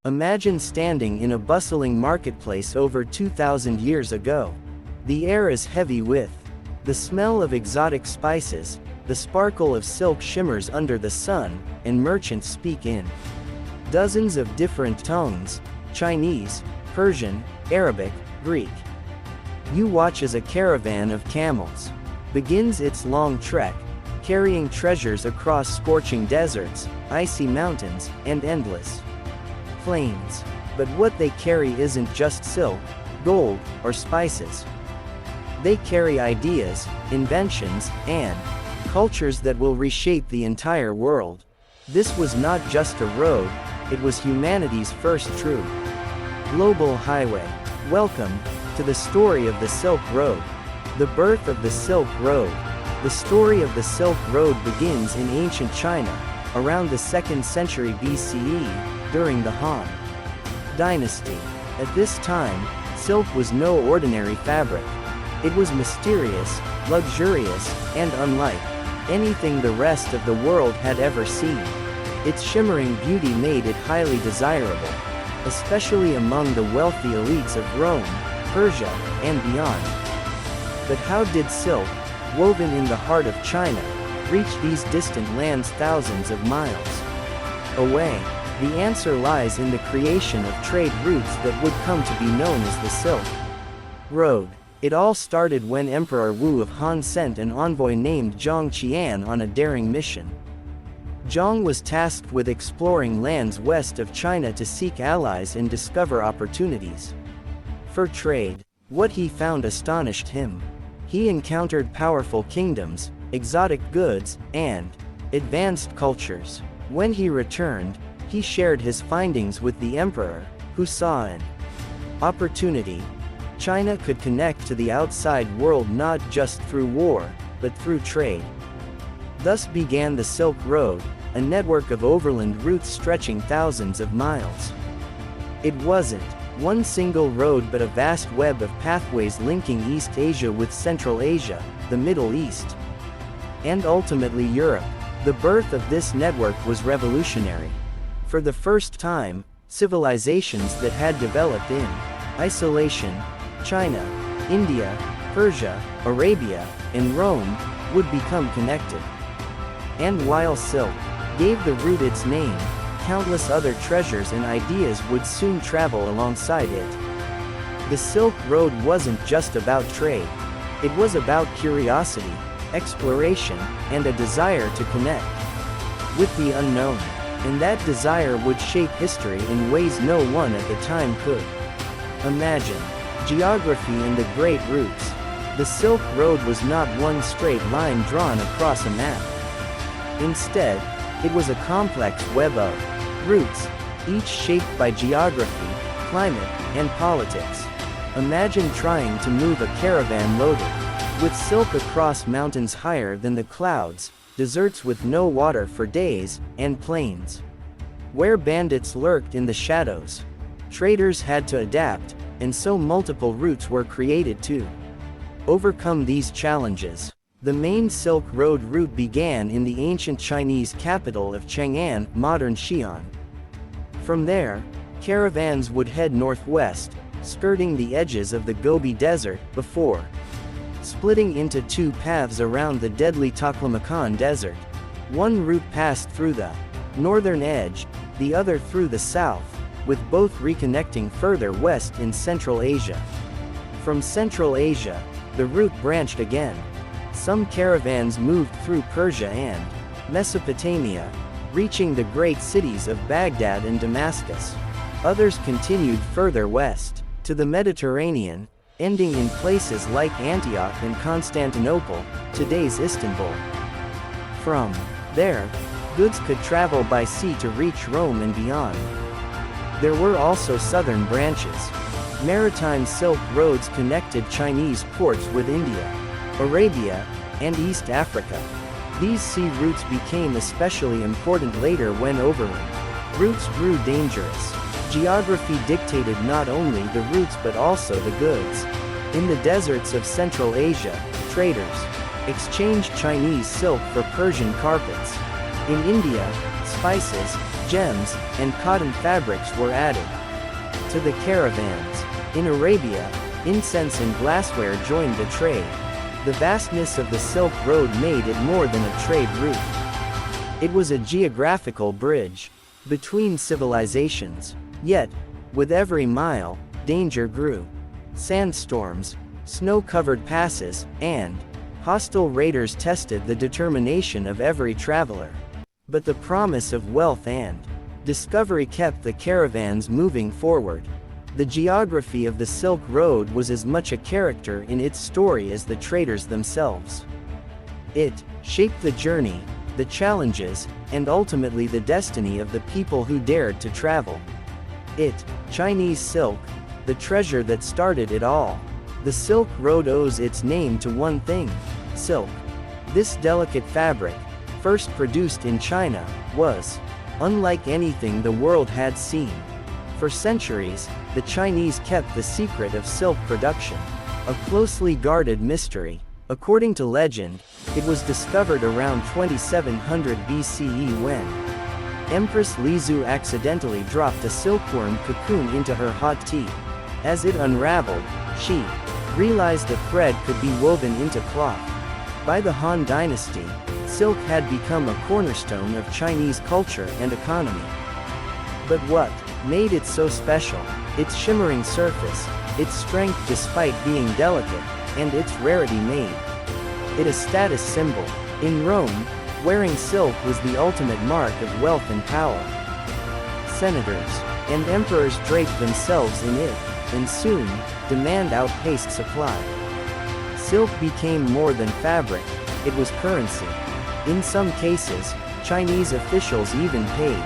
Imagine standing in a bustling marketplace over 2,000 years ago. The air is heavy with the smell of exotic spices, the sparkle of silk shimmers under the sun, and merchants speak in dozens of different tongues: Chinese, Persian, Arabic, Greek. You watch as a caravan of camels begins its long trek, carrying treasures across scorching deserts, icy mountains, and endless plains. But what they carry isn't just silk, gold, or spices. They carry ideas, inventions, and cultures that will reshape the entire world. This was not just a road, it was humanity's first true global highway. Welcome to the story of the Silk Road. The birth of the Silk Road. The story of the Silk Road begins in ancient China, around the 2nd century BCE, during the Han Dynasty. At this time, silk was no ordinary fabric. It was mysterious, luxurious, and unlike anything the rest of the world had ever seen. Its shimmering beauty made it highly desirable, especially among the wealthy elites of Rome, Persia, and beyond. But how did silk, woven in the heart of China, reach these distant lands thousands of miles away? The answer lies in the creation of trade routes that would come to be known as the Silk Road. It all started when Emperor Wu of Han sent an envoy named Zhang Qian on a daring mission. Zhang was tasked with exploring lands west of China to seek allies and discover opportunities for trade. What he found astonished him. He encountered powerful kingdoms, exotic goods, and advanced cultures. When he returned, he shared his findings with the emperor, who saw an opportunity. China could connect to the outside world not just through war, but through trade. Thus began the Silk Road, a network of overland routes stretching thousands of miles. It wasn't one single road but a vast web of pathways linking East Asia with Central Asia, the Middle East, and ultimately Europe. The birth of this network was revolutionary. For the first time, civilizations that had developed in isolation, China, India, Persia, Arabia, and Rome, would become connected. And while silk gave the route its name, countless other treasures and ideas would soon travel alongside it. The Silk Road wasn't just about trade. It was about curiosity, exploration, and a desire to connect with the unknown. And that desire would shape history in ways no one at the time could imagine. Geography and the great routes. The Silk Road was not one straight line drawn across a map. Instead, it was a complex web of routes, each shaped by geography, climate, and politics. Imagine trying to move a caravan loaded with silk across mountains higher than the clouds, deserts with no water for days, and plains where bandits lurked in the shadows. Traders had to adapt, and so multiple routes were created to overcome these challenges. The main Silk Road route began in the ancient Chinese capital of Chang'an, modern Xi'an. From there, caravans would head northwest, skirting the edges of the Gobi Desert, before splitting into two paths around the deadly Taklamakan Desert. One route passed through the northern edge, the other through the south, with both reconnecting further west in Central Asia. From Central Asia, the route branched again. Some caravans moved through Persia and Mesopotamia, reaching the great cities of Baghdad and Damascus. Others continued further west, to the Mediterranean, ending in places like Antioch and Constantinople, today's Istanbul. From there, goods could travel by sea to reach Rome and beyond. There were also southern branches. Maritime silk roads connected Chinese ports with India, Arabia, and East Africa. These sea routes became especially important later when overland routes grew dangerous. Geography dictated not only the routes but also the goods. In the deserts of Central Asia, traders exchanged Chinese silk for Persian carpets. In India, spices, gems, and cotton fabrics were added to the caravans. In Arabia, incense and glassware joined the trade. The vastness of the Silk Road made it more than a trade route. It was a geographical bridge between civilizations. Yet, with every mile, danger grew. Sandstorms, snow-covered passes, and hostile raiders tested the determination of every traveler. But the promise of wealth and discovery kept the caravans moving forward. The geography of the Silk Road was as much a character in its story as the traders themselves. It shaped the journey, the challenges, and ultimately the destiny of the people who dared to travel. Chinese silk, the treasure that started it all. The Silk Road owes its name to one thing: silk. This delicate fabric, first produced in China, was unlike anything the world had seen. For centuries, the Chinese kept the secret of silk production a closely guarded mystery. According to legend, it was discovered around 2700 BCE when Empress Lizu accidentally dropped a silkworm cocoon into her hot tea. As it unraveled, she realized a thread could be woven into cloth. By the Han Dynasty, silk had become a cornerstone of Chinese culture and economy. But what made it so special? Its shimmering surface, its strength despite being delicate, and its rarity made it a status symbol. In Rome, wearing silk was the ultimate mark of wealth and power. Senators and emperors draped themselves in it, and soon, demand outpaced supply. Silk became more than fabric, it was currency. In some cases, Chinese officials even paid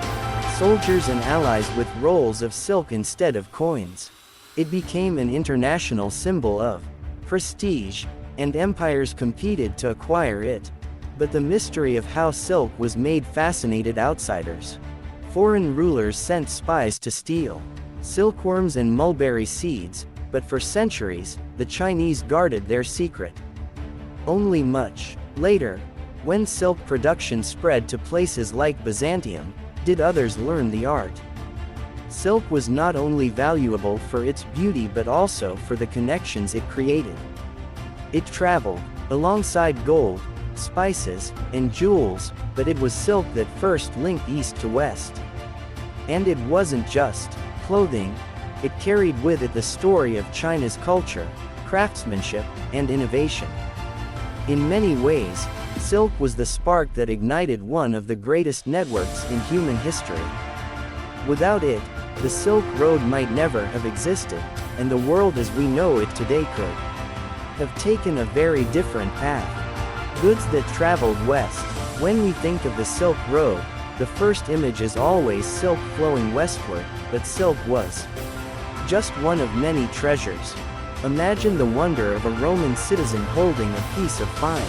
soldiers and allies with rolls of silk instead of coins. It became an international symbol of prestige, and empires competed to acquire it. But the mystery of how silk was made fascinated outsiders. Foreign rulers sent spies to steal silkworms and mulberry seeds, but for centuries, the Chinese guarded their secret. Only much later, when silk production spread to places like Byzantium, did others learn the art. Silk was not only valuable for its beauty but also for the connections it created. It traveled alongside gold, spices, and jewels, but it was silk that first linked east to west. And it wasn't just clothing, it carried with it the story of China's culture, craftsmanship, and innovation. In many ways, silk was the spark that ignited one of the greatest networks in human history. Without it, the Silk Road might never have existed, and the world as we know it today could have taken a very different path. Goods that traveled west. When we think of the Silk Road, the first image is always silk flowing westward, but silk was just one of many treasures. Imagine the wonder of a Roman citizen holding a piece of fine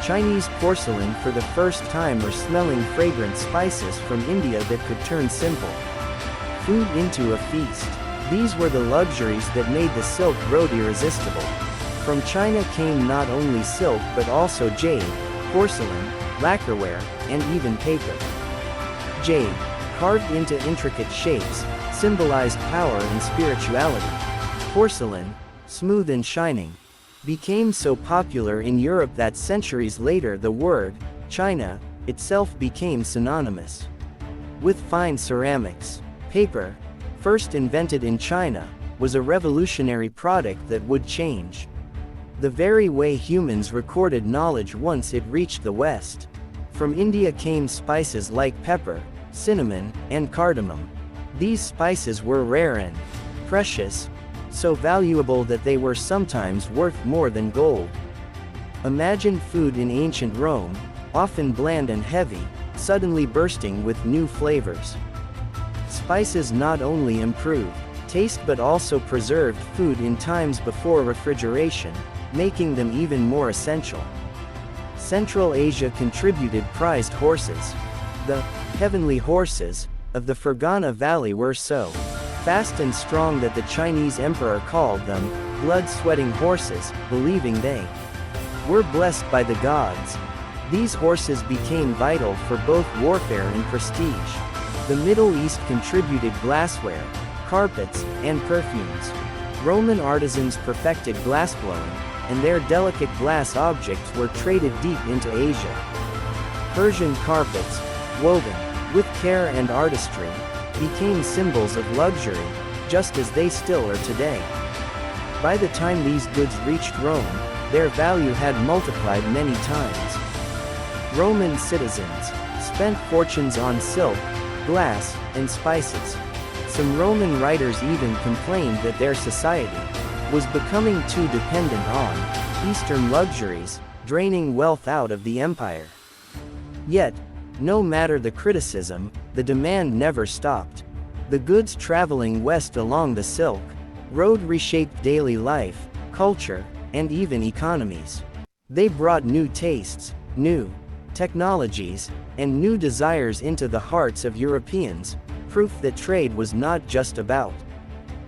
Chinese porcelain for the first time, or smelling fragrant spices from India that could turn simple food into a feast. These were the luxuries that made the Silk Road irresistible. From China came not only silk but also jade, porcelain, lacquerware, and even paper. Jade, carved into intricate shapes, symbolized power and spirituality. Porcelain, smooth and shining, became so popular in Europe that centuries later the word China itself became synonymous with fine ceramics. Paper, first invented in China, was a revolutionary product that would change the very way humans recorded knowledge once it reached the West. From India came spices like pepper, cinnamon, and cardamom. These spices were rare and precious, so valuable that they were sometimes worth more than gold. Imagine food in ancient Rome, often bland and heavy, suddenly bursting with new flavors. Spices not only improved taste but also preserved food in times before refrigeration, making them even more essential. Central Asia contributed prized horses. The heavenly horses of the Fergana Valley were so fast and strong that the Chinese emperor called them blood-sweating horses, believing they were blessed by the gods. These horses became vital for both warfare and prestige. The Middle East contributed glassware, carpets, and perfumes. Roman artisans perfected glassblowing, and their delicate glass objects were traded deep into Asia. Persian carpets, woven with care and artistry, became symbols of luxury, just as they still are today. By the time these goods reached Rome, their value had multiplied many times. Roman citizens spent fortunes on silk, glass, and spices. Some Roman writers even complained that their society was becoming too dependent on Eastern luxuries, draining wealth out of the empire. Yet, no matter the criticism, the demand never stopped. The goods traveling west along the Silk Road reshaped daily life, culture, and even economies. They brought new tastes, new technologies, and new desires into the hearts of Europeans, proof that trade was not just about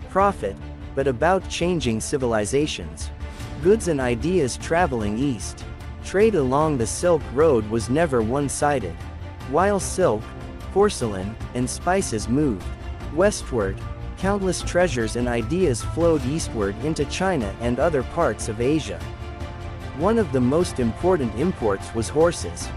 profit, but about changing civilizations. Goods and ideas traveling east. Trade along the Silk Road was never one-sided. While silk, porcelain, and spices moved westward, countless treasures and ideas flowed eastward into China and other parts of Asia. One of the most important imports was horses.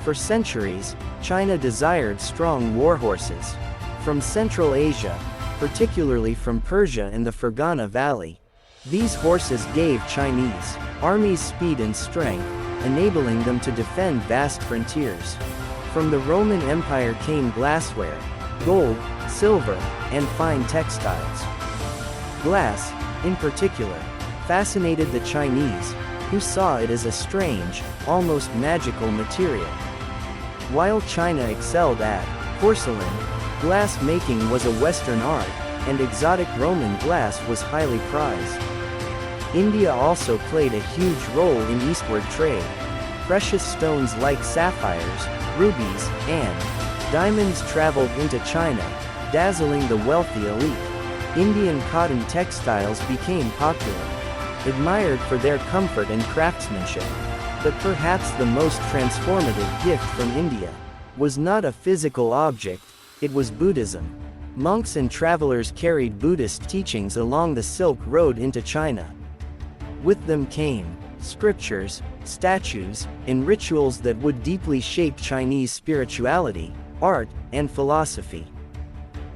For centuries, China desired strong war horses. From Central Asia, particularly from Persia and the Fergana Valley, these horses gave Chinese armies speed and strength, enabling them to defend vast frontiers. From the Roman Empire came glassware, gold, silver, and fine textiles. Glass, in particular, fascinated the Chinese, who saw it as a strange, almost magical material. While China excelled at porcelain, glass making was a Western art, and exotic Roman glass was highly prized. India also played a huge role in eastward trade. Precious stones like sapphires, rubies, and diamonds traveled into China, dazzling the wealthy elite. Indian cotton textiles became popular, admired for their comfort and craftsmanship. But perhaps the most transformative gift from India was not a physical object, it was Buddhism. Monks and travelers carried Buddhist teachings along the Silk Road into China. With them came scriptures, statues, and rituals that would deeply shape Chinese spirituality, art, and philosophy.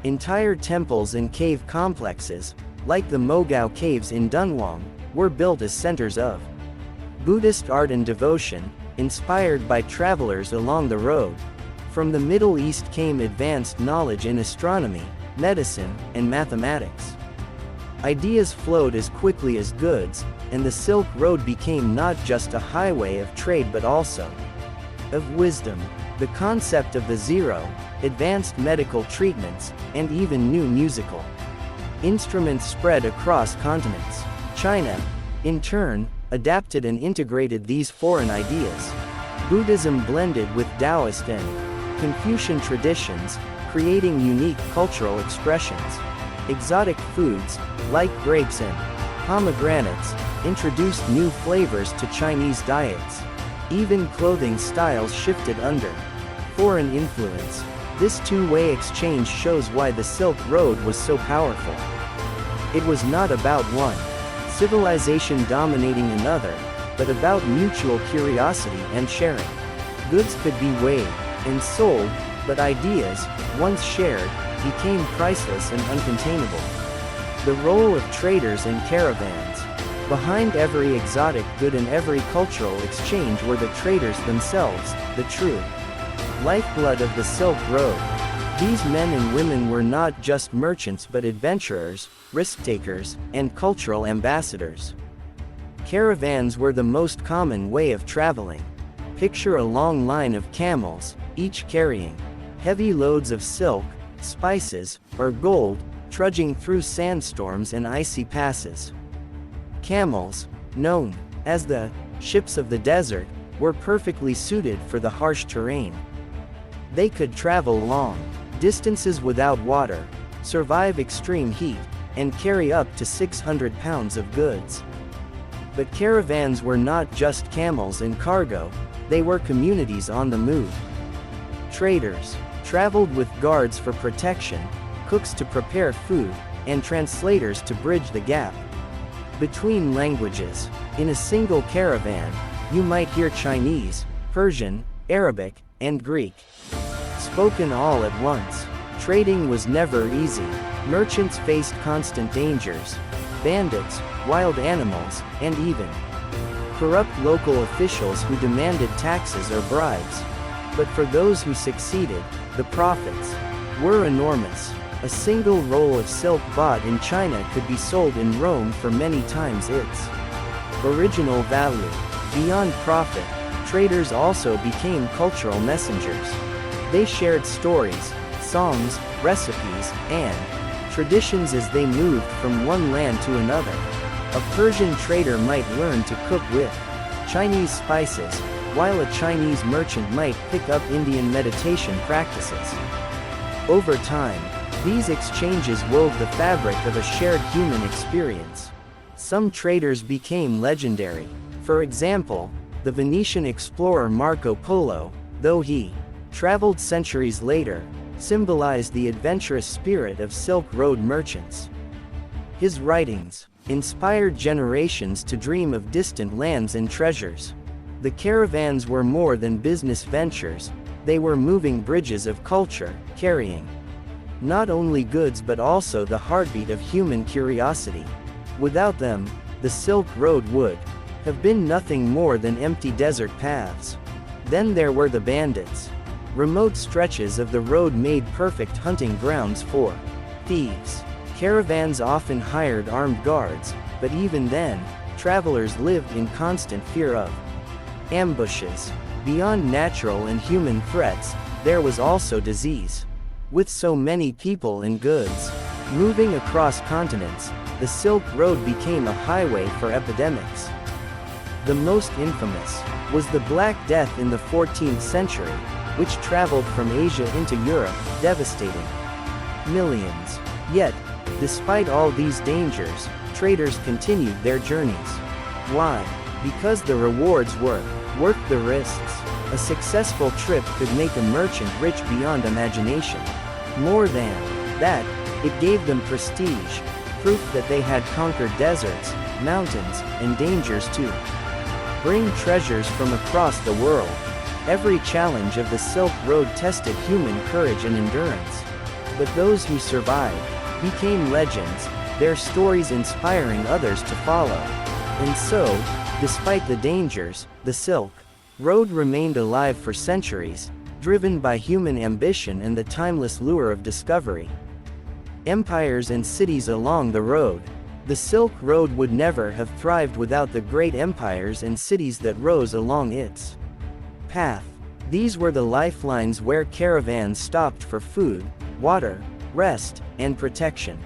Entire temples and cave complexes, like the Mogao Caves in Dunhuang, were built as centers of Buddhist art and devotion, inspired by travelers along the road. From the Middle East came advanced knowledge in astronomy, medicine, and mathematics. Ideas flowed as quickly as goods, and the Silk Road became not just a highway of trade but also of wisdom. The concept of the zero, advanced medical treatments, and even new musical instruments spread across continents. China, in turn, adapted and integrated these foreign ideas. Buddhism blended with Taoist and Confucian traditions, creating unique cultural expressions. Exotic foods, like grapes and pomegranates, introduced new flavors to Chinese diets. Even clothing styles shifted under foreign influence. This two-way exchange shows why the Silk Road was so powerful. It was not about one civilization dominating another, but about mutual curiosity and sharing. Goods could be weighed and sold, but ideas, once shared, became priceless and uncontainable. The role of traders and caravans. Behind every exotic good and every cultural exchange were the traders themselves, the true lifeblood of the Silk Road. These men and women were not just merchants but adventurers, risk-takers, and cultural ambassadors. Caravans were the most common way of traveling. Picture a long line of camels, each carrying heavy loads of silk, spices, or gold, trudging through sandstorms and icy passes. Camels, known as the ships of the desert, were perfectly suited for the harsh terrain. They could travel long distances without water, survive extreme heat, and carry up to 600 pounds of goods. But caravans were not just camels and cargo, they were communities on the move. Traders traveled with guards for protection, cooks to prepare food, and translators to bridge the gap between languages. In a single caravan, you might hear Chinese, Persian, Arabic, and Greek spoken all at once. Trading was never easy. Merchants faced constant dangers, bandits, wild animals, and even corrupt local officials who demanded taxes or bribes. But for those who succeeded, the profits were enormous. A single roll of silk bought in China could be sold in Rome for many times its original value. Beyond profit, traders also became cultural messengers. They shared stories, songs, recipes, and traditions as they moved from one land to another. A Persian trader might learn to cook with Chinese spices, while a Chinese merchant might pick up Indian meditation practices. Over time, these exchanges wove the fabric of a shared human experience. Some traders became legendary. For example, the Venetian explorer Marco Polo, though he traveled centuries later, symbolized the adventurous spirit of Silk Road merchants. His writings inspired generations to dream of distant lands and treasures. The caravans were more than business ventures, they were moving bridges of culture, carrying not only goods but also the heartbeat of human curiosity. Without them, the Silk Road would have been nothing more than empty desert paths. Then there were the bandits. Remote stretches of the road made perfect hunting grounds for thieves. Caravans often hired armed guards, but even then, travelers lived in constant fear of ambushes. Beyond natural and human threats, there was also disease. With so many people and goods moving across continents, the Silk Road became a highway for epidemics. The most infamous was the Black Death in the 14th century, which traveled from Asia into Europe, devastating millions. Yet, despite all these dangers, traders continued their journeys. Why? Because the rewards were worth the risks. A successful trip could make a merchant rich beyond imagination. More than that, it gave them prestige, proof that they had conquered deserts, mountains, and dangers to bring treasures from across the world. Every challenge of the Silk Road tested human courage and endurance. But those who survived became legends, their stories inspiring others to follow. And so, despite the dangers, the Silk Road remained alive for centuries, driven by human ambition and the timeless lure of discovery. Empires and cities along the road. The Silk Road would never have thrived without the great empires and cities that rose along its path. These were the lifelines where caravans stopped for food, water, rest, and protection.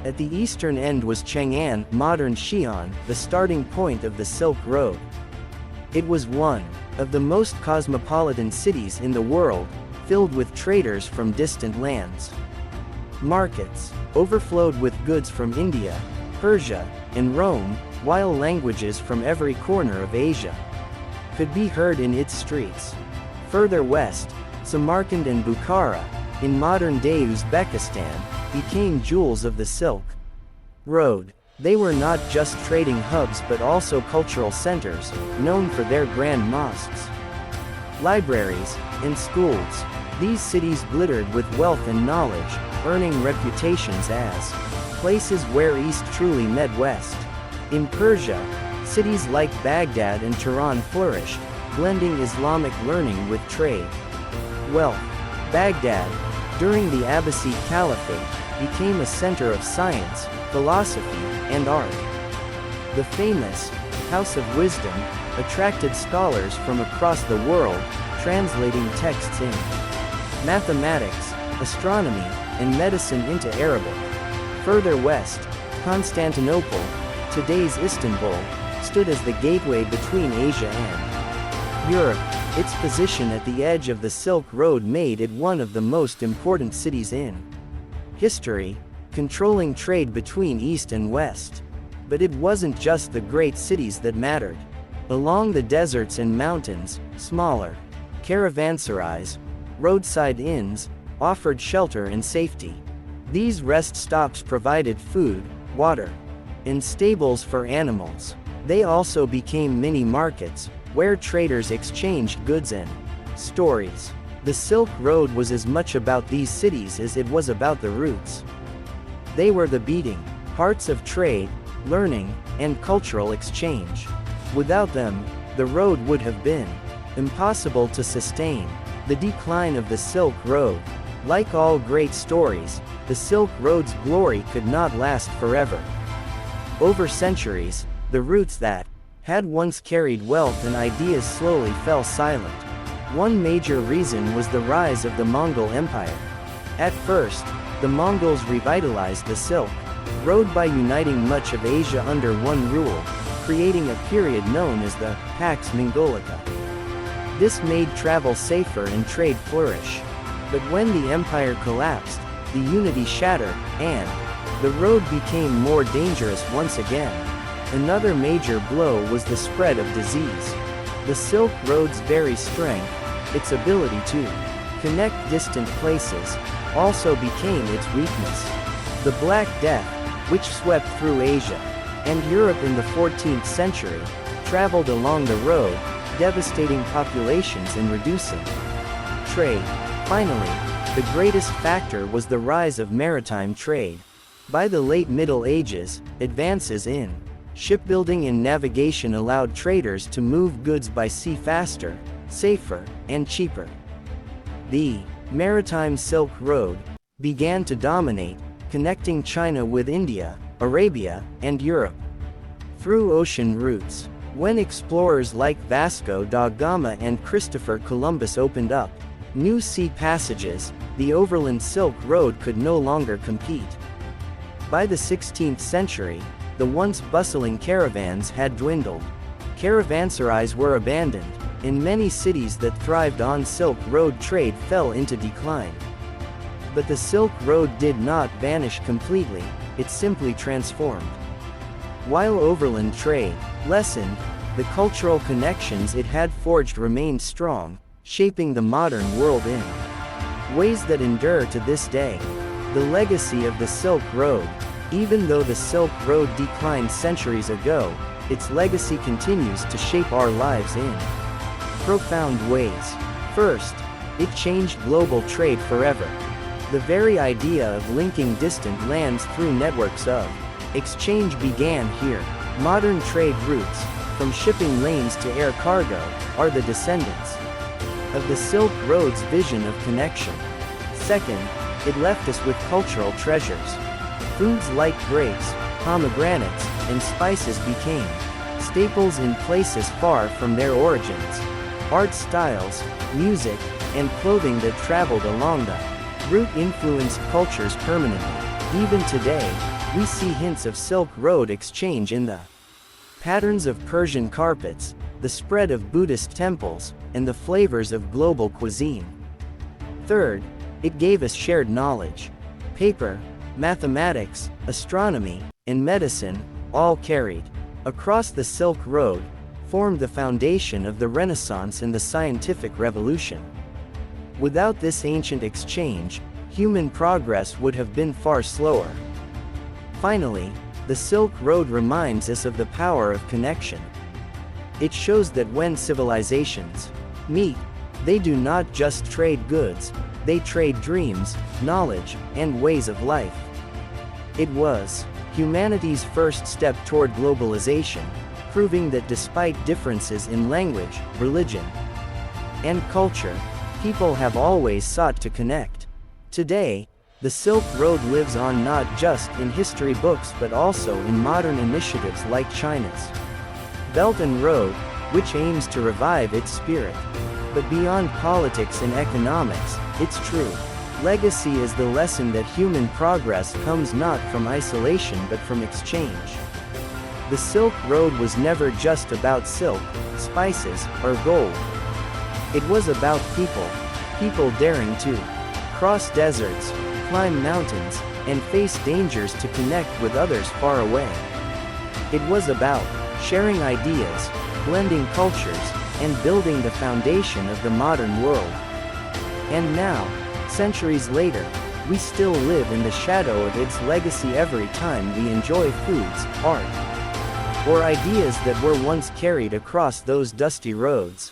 At the eastern end was Chang'an, modern Xi'an, the starting point of the Silk Road. It was one of the most cosmopolitan cities in the world, filled with traders from distant lands. Markets overflowed with goods from India, Persia, and Rome, while languages from every corner of Asia could be heard in its streets. Further west, Samarkand and Bukhara, in modern-day Uzbekistan, became jewels of the Silk Road. They were not just trading hubs but also cultural centers, known for their grand mosques, libraries, and schools. These cities glittered with wealth and knowledge, earning reputations as places where East truly met West. In Persia, cities like Baghdad and Tehran flourished, blending Islamic learning with trade. Wealth. Baghdad, during the Abbasid Caliphate, became a center of science, philosophy, and art. The famous House of Wisdom attracted scholars from across the world, translating texts in mathematics, astronomy, and medicine into Arabic. Further west, Constantinople, today's Istanbul, stood as the gateway between Asia and Europe. Its position at the edge of the Silk Road made it one of the most important cities in history, controlling trade between East and West. But it wasn't just the great cities that mattered. Along the deserts and mountains, smaller caravanserais, roadside inns, offered shelter and safety. These rest stops provided food, water, and stables for animals. They also became mini markets, where traders exchanged goods and stories. The Silk Road was as much about these cities as it was about the routes. They were the beating hearts of trade, learning, and cultural exchange. Without them, the road would have been impossible to sustain. The decline of the Silk Road. Like all great stories, the Silk Road's glory could not last forever. Over centuries, the routes that had once carried wealth and ideas slowly fell silent. One major reason was the rise of the Mongol Empire. At first, the Mongols revitalized the Silk Road by uniting much of Asia under one rule, creating a period known as the Pax Mongolica. This made travel safer and trade flourish. But when the empire collapsed, the unity shattered, and the road became more dangerous once again. Another major blow was the spread of disease. The Silk Road's very strength, its ability to connect distant places, also became its weakness. The Black Death, which swept through Asia and Europe in the 14th century, traveled along the road, devastating populations and reducing trade. Finally, the greatest factor was the rise of maritime trade. By the late Middle Ages, advances in shipbuilding and navigation allowed traders to move goods by sea faster, safer, and cheaper. The Maritime Silk Road began to dominate, connecting China with India, Arabia, and Europe through ocean routes. When explorers like Vasco da Gama and Christopher Columbus opened up new sea passages, the overland Silk Road could no longer compete. By the 16th century, the once bustling caravans had dwindled. Caravanserais were abandoned, and many cities that thrived on Silk Road trade fell into decline. But the Silk Road did not vanish completely, it simply transformed. While overland trade lessened, the cultural connections it had forged remained strong, shaping the modern world in ways that endure to this day. The legacy of the Silk Road. Even though the Silk Road declined centuries ago, its legacy continues to shape our lives in profound ways. First, it changed global trade forever. The very idea of linking distant lands through networks of exchange began here. Modern trade routes, from shipping lanes to air cargo, are the descendants of the Silk Road's vision of connection. Second, it left us with cultural treasures. Foods like grapes, pomegranates, and spices became staples in places far from their origins. Art styles, music, and clothing that traveled along the route influenced cultures permanently. Even today, we see hints of Silk Road exchange in the patterns of Persian carpets, the spread of Buddhist temples, and the flavors of global cuisine. Third, it gave us shared knowledge. Paper, mathematics, astronomy, and medicine, all carried across the Silk Road, formed the foundation of the Renaissance and the scientific revolution. Without this ancient exchange, human progress would have been far slower. Finally, the Silk Road reminds us of the power of connection. It shows that when civilizations meet, they do not just trade goods, they trade dreams, knowledge, and ways of life. It was humanity's first step toward globalization, proving that despite differences in language, religion, and culture, people have always sought to connect. Today, the Silk Road lives on not just in history books but also in modern initiatives like China's Belt and Road, which aims to revive its spirit. But beyond politics and economics, its true legacy is the lesson that human progress comes not from isolation but from exchange. The Silk Road was never just about silk, spices, or gold. It was about people daring to cross deserts, climb mountains, and face dangers to connect with others far away. It was about sharing ideas, blending cultures, and building the foundation of the modern world. And now, centuries later, we still live in the shadow of its legacy every time we enjoy foods, art, or ideas that were once carried across those dusty roads.